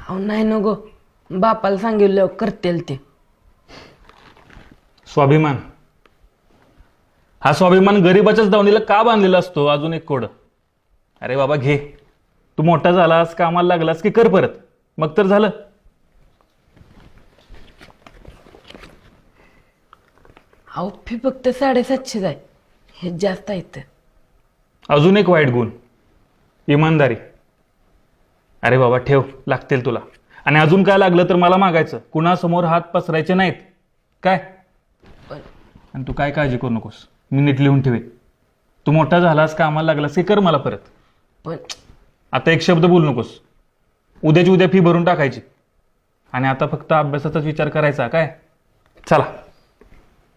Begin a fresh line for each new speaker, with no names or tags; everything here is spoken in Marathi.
अहो नाही नको, बापाला सांगितलं करतील ते.
स्वाभिमान, हा स्वाभिमान गरीबाच्याच दावणीला का बांधलेला असतो? अजून एक कोड. अरे बाबा घे, तू मोठा झालास, कामाला लागलास की कर परत, मग तर झालं.
अहो फी फक्त 750 आहे, हे जास्त आहेत.
अजून एक वाईट गुण, इमानदारी. अरे बाबा ठेव, लागतील तुला. आणि अजून काय लागलं तर मला मागायचं, कुणासमोर हात पसरायचे नाहीत काय. आणि तू काय काळजी करू नकोस, मी नीट लिहून ठेवेन. तू मोठा झालास, कामाला लागलास की कर मला परत.
पण
आता एक शब्द बोलू नकोस. उद्याची उद्या फी भरून टाकायची. आणि आता फक्त अभ्यासाचाच विचार करायचा काय. चला.